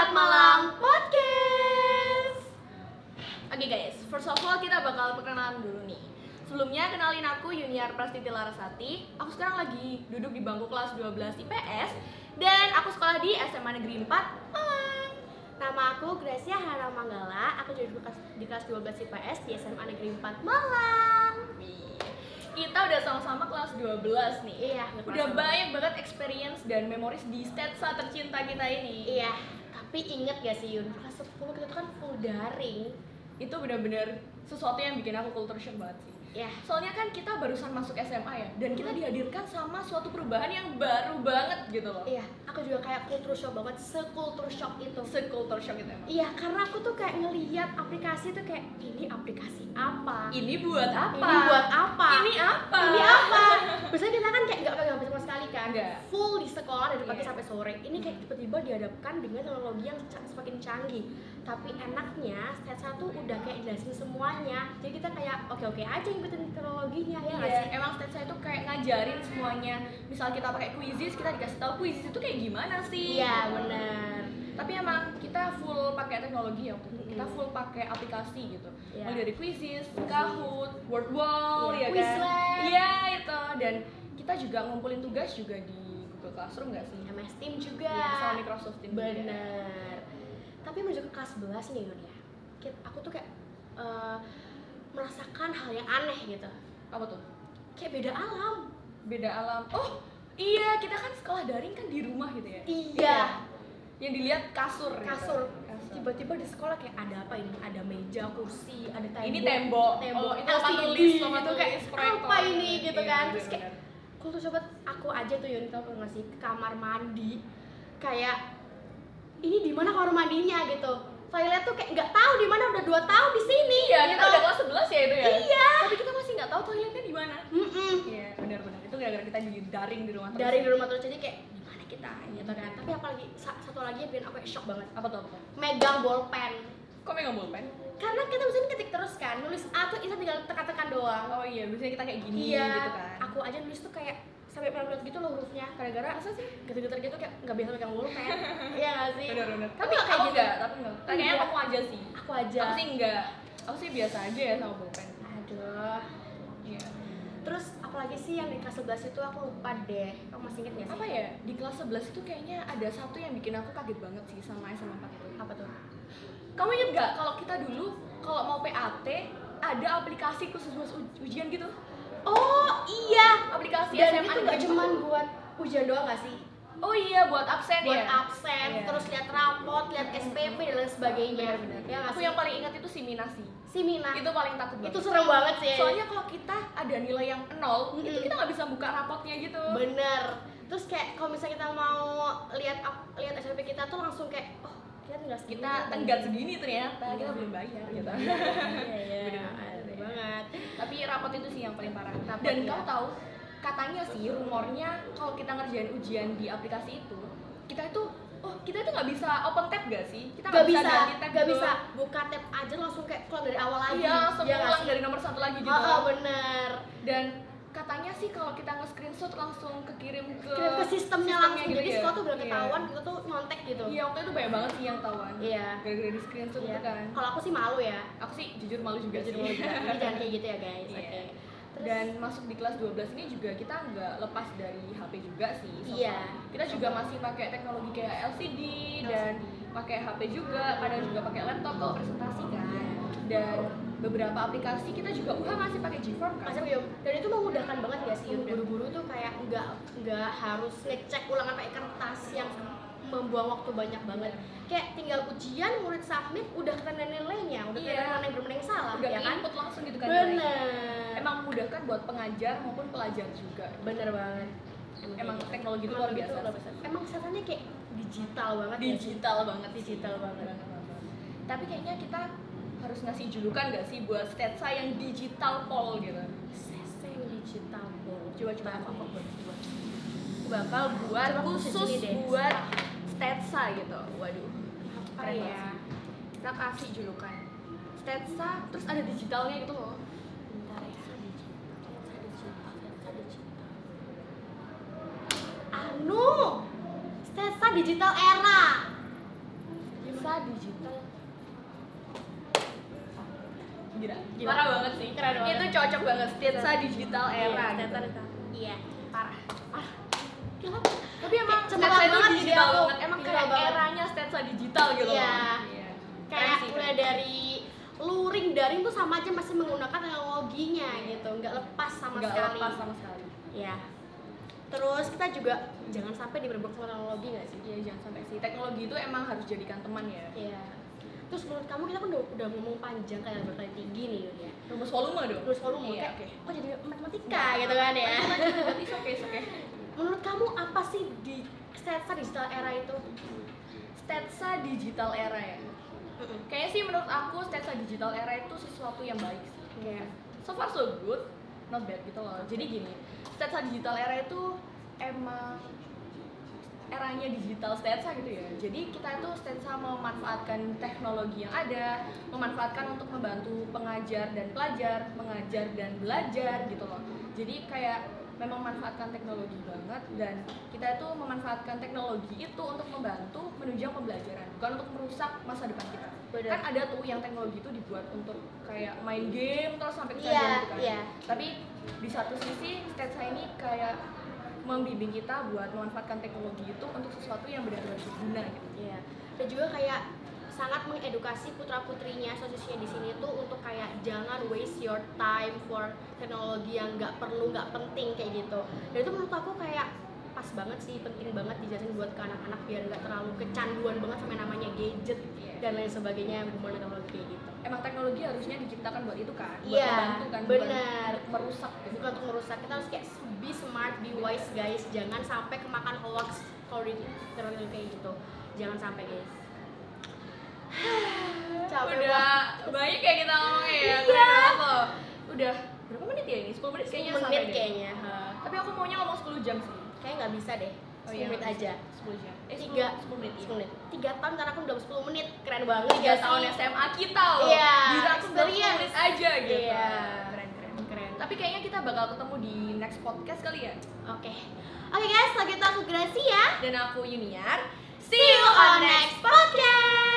Jumat Malam Podcast. Oke guys, first of all kita bakal perkenalan dulu nih. Sebelumnya kenalin aku Yuniar Prastiti Larasati. Aku sekarang lagi duduk di bangku kelas 12 IPS dan aku sekolah di SMA Negeri 4 Malang. Nama aku Gracia Hana Manggala, aku juga di kelas 12 IPS di SMA Negeri 4 Malang. Kita udah sama-sama kelas 12 nih. Iya, udah banyak banget experience dan memories di Stetsa tercinta kita ini. Iya, tapi inget gak sih Yun, kelas 10 kita tuh kan full daring. Itu benar-benar sesuatu yang bikin aku culture shock banget sih. Iya. Soalnya kan kita barusan masuk SMA ya, dan kita dihadirkan sama suatu perubahan yang baru banget gitu loh. Iya, aku juga kayak culture shock banget, se-culture shock itu. Se-culture shock itu emang. Iya, karena aku tuh kayak ngeliat aplikasi tuh kayak, ini aplikasi apa? Ini buat apa? Ini buat apa? Ini apa? Ini apa? Biasanya kita kan kayak nggak pegang HP sama sekali kan? Nggak. Full di sekolah dari pagi Iya. sampai sore. Ini kayak tiba-tiba dihadapkan dengan teknologi yang semakin canggih. Tapi enaknya Stetsa tuh udah kayak jelasin semuanya. Jadi kita kayak oke-oke aja ngikutin teknologinya ya nggak Iya, sih? emang Stetsa itu kayak ngajarin semuanya. Misal kita pakai Quizzes, kita dikasih tahu Quizzes itu kayak gimana sih. Iya benar. Tapi emang kita full pakai teknologi ya waktu itu. Kita full pakai aplikasi gitu. Iya. Mulai dari Quizzes, Kahoot, Wordwall, Iya, ya kan? Quizlet. Iya itu. Dan kita juga ngumpulin tugas juga di Google Classroom nggak sih? MS Team juga. Iya, sama Microsoft Team juga. Bener. Tapi menuju ke kelas 11 nih Yun ya. Aku tuh kayak merasakan hal yang aneh gitu. Apa tuh? Kayak beda alam. Beda alam. Oh iya, kita kan sekolah daring kan di rumah gitu ya? Iya. Yang dilihat kasur. Kasur. Gitu. Tiba-tiba di sekolah kayak ada apa ini? Ada meja, kursi, ada tembok. Ini tembok. Tembok. Oh, itu tempat tulis, tempat gitu kayak tulis, proyektor. apa ini gitu Iya, kan? Terus bener-bener. kayak aku tuh sobat, aku aja tuh Yun tau nggak sih ke kamar mandi kayak ini di mana kamar mandinya gitu. Toilet tuh kayak nggak tahu di mana, udah 2 tahun di sini. Iya, gitu. kita udah kelas 11 ya itu ya? Iya. Tapi kita masih nggak tahu toiletnya di mana. Iya, benar-benar. Itu gara-gara kita di daring di rumah terus. Dari di rumah terus jadi kayak di mana kita gitu kan. Tapi apalagi satu lagi yang bikin aku kayak shock banget. Apa tuh? Apa tuh? Megang bolpen. Kok megang bolpen? Karena kita bisa ketik terus kan, nulis A tuh kita tinggal tekan-tekan doang. Oh iya, biasanya kita kayak gini Iya, gitu kan. aku aja nulis tuh kayak sampai pelan-pelan gitu loh hurufnya. Gara-gara Masa sih? getar-getar gitu kayak nggak biasa pegang bolpen. Iya nggak sih? Benar-benar. Tapi Tapi nggak kayak aku gitu. enggak, tapi enggak. Kayaknya Enggak. kamu aja sih. Aku aja. Aku sih enggak. Aku sih biasa aja ya sama bolpen. Aduh. Iya. Terus apalagi sih yang di kelas 11 itu aku lupa deh. Kamu masih inget nggak sih? Apa ya? Di kelas 11 itu kayaknya ada satu yang bikin aku kaget banget sih sama SMA 4 itu. Apa tuh? Kamu inget gak kalau kita dulu kalau mau PAT ada aplikasi khusus buat ujian gitu? Oh iya. Aplikasi Dan SMA itu nggak Negeri cuman 4. buat ujian doang nggak sih? Oh iya, buat absen Buat ya. absen, Iya. terus lihat rapot, lihat SPP dan lain sebagainya. Benar-benar. Ya nggak Aku sih? yang paling ingat itu Siminasi. Simina. Itu paling takut banget. Itu serem banget sih. Soalnya kalau kita ada nilai yang 0, itu Mm-mm. kita nggak bisa buka rapotnya gitu. Bener. Terus kayak kalau misalnya kita mau lihat SPP kita tuh langsung kayak oh kita tinggal segini. Kita tenggat segini ternyata kita belum bayar gitu. Iya, Bener bener banget. Tapi rapot itu sih yang paling parah. Rapot, Dan iya. kamu tahu katanya sih rumornya kalau kita ngerjain ujian di aplikasi itu kita itu nggak bisa open tab gak sih? Kita Gak bisa, ganti tab gak gitu. bisa buka tab aja langsung kayak keluar dari awal lagi. Iya, langsung Iya nggak ulang sih? dari nomor 1 lagi gitu. Oh, bener. Dan katanya sih kalau kita nge-screenshot langsung kekirim ke Kirim ke sistemnya langsung. gitu Jadi ya? sekolah tuh udah Iya. ketahuan kita tuh nyontek gitu. Iya, waktu itu banyak banget sih yang tahuan. Iya. Gara-gara di screenshot Iya. gitu kan. Kalau aku sih malu ya. Aku sih jujur malu juga Jadi sih. malu juga. Jadi jangan kayak gitu ya guys. Iya. Oke. Terus Dan masuk di kelas 12 ini juga kita nggak lepas dari HP juga sih. so Iya. far. Kita juga masih pakai teknologi kayak LCD dan pakai HP juga, kadang juga pakai laptop kalau presentasi kan. Dan beberapa aplikasi kita juga masih pakai Gform kan. Masa Yum? Dan itu memudahkan banget ya sih Yum? Guru-guru tuh kayak nggak harus ngecek ulangan pakai kertas yang membuang waktu banyak banget. Kayak tinggal ujian, murid submit, udah kena nilainya, udah Iya. kena mana yang benar yang salah, Udah ya kan? input langsung gitu kan. nilainya. Bener. Emang memudahkan buat pengajar maupun pelajar juga. Bener banget. Emang kayak gitu. teknologi itu Emang luar gitu, biasa. luar biasa. Emang kesannya kayak digital banget ya sih? Digital banget, Digital banget. Tapi kayaknya kita harus ngasih julukan gak sih buat Stetsa yang digital pol gitu. Seseng digital ball. Coba Aku apa? Aku bakal buat Coba khusus sini deh. buat Stetsa gitu. Waduh. Apa Keren ya? banget. Kita kasih julukan Stetsa terus ada digitalnya gitu loh. Bentar ya. Anu, Stetsa digital era. Gimana? Parah banget sih. Keren banget. Itu cocok banget sketsa digital era Iya, gitu. iya, parah. Gila. Tapi emang Cemerlang sketsa itu banget jadi digital aku. banget. Emang Digital kayak banget. eranya sketsa digital gitu Iya. loh. Kayak Keren sih, mulai keren. dari luring daring tuh sama aja masih menggunakan teknologinya gitu, nggak lepas sama Nggak sekali. lepas sama sekali. Ya. Terus kita juga jangan sampai diberbok sama teknologi nggak sih? Iya, jangan sampai sih. Teknologi itu emang harus jadikan teman ya. Iya. Terus menurut kamu kita kan udah ngomong panjang kayak berkali tinggi nih ya. Rumus volume dong. Terus volume Iya, kayak oke. kok jadi matematika gitu kan ya. It's okay. Menurut kamu apa sih di sketsa digital era itu? Sketsa digital era ya. Kayaknya sih menurut aku sketsa digital era itu sesuatu yang baik sih. Kayak So far so good, not bad gitu loh. Jadi gini, sketsa digital era itu emang eranya digital sketsa gitu ya. Jadi kita itu sketsa memanfaatkan teknologi yang ada, memanfaatkan untuk membantu pengajar dan pelajar, mengajar dan belajar gitu loh. Jadi kayak memang memanfaatkan teknologi banget, dan kita itu memanfaatkan teknologi itu untuk membantu menunjang pembelajaran, bukan untuk merusak masa depan kita. Bener. Kan ada tuh yang teknologi itu dibuat untuk kayak main game terus sampai Iya, kejadian gitu kan. iya. Tapi di satu sisi sketsa ini kayak membimbing kita buat memanfaatkan teknologi itu untuk sesuatu yang benar-benar berguna gitu. Iya. Dan juga kayak sangat mengedukasi putra-putrinya siswa di sini tuh untuk kayak jangan waste your time for teknologi yang nggak perlu, nggak penting kayak gitu. Dan itu menurut aku kayak pas banget sih, penting banget dijelasin buat ke anak-anak biar nggak terlalu kecanduan banget sama namanya gadget dan lain sebagainya berhubungan dengan teknologi kayak gitu. Emang teknologi harusnya diciptakan buat itu kan, buat Iya, membantu kan, benar. bukan merusak gitu. Bukan untuk merusak, kita harus kayak be smart, be wise guys, jangan sampai kemakan hoax kalau di teknologi kayak gitu, jangan sampai guys. Capek Udah banget. banyak kayak kita ngomongnya ya, Iya. keren banget loh. Udah berapa menit ya ini? 10 menit kayaknya 10 sampai menit deh. kayaknya. Tapi aku maunya ngomong 10 jam sih. Kayak nggak bisa deh. 10 menit nggak aja. bisa. 10 jam. 10 menit. 10 menit. 3 tahun karena aku udah 10 menit. Keren banget 3 nggak tahun sih? SMA kita loh. Iya, Bisa aku 10 experience. menit aja gitu. Iya. Keren. Keren. Tapi kayaknya kita bakal ketemu di next podcast kali ya. Oke. Oke guys, selanjutnya aku Gracia. Dan aku Yuniar. See you on next podcast.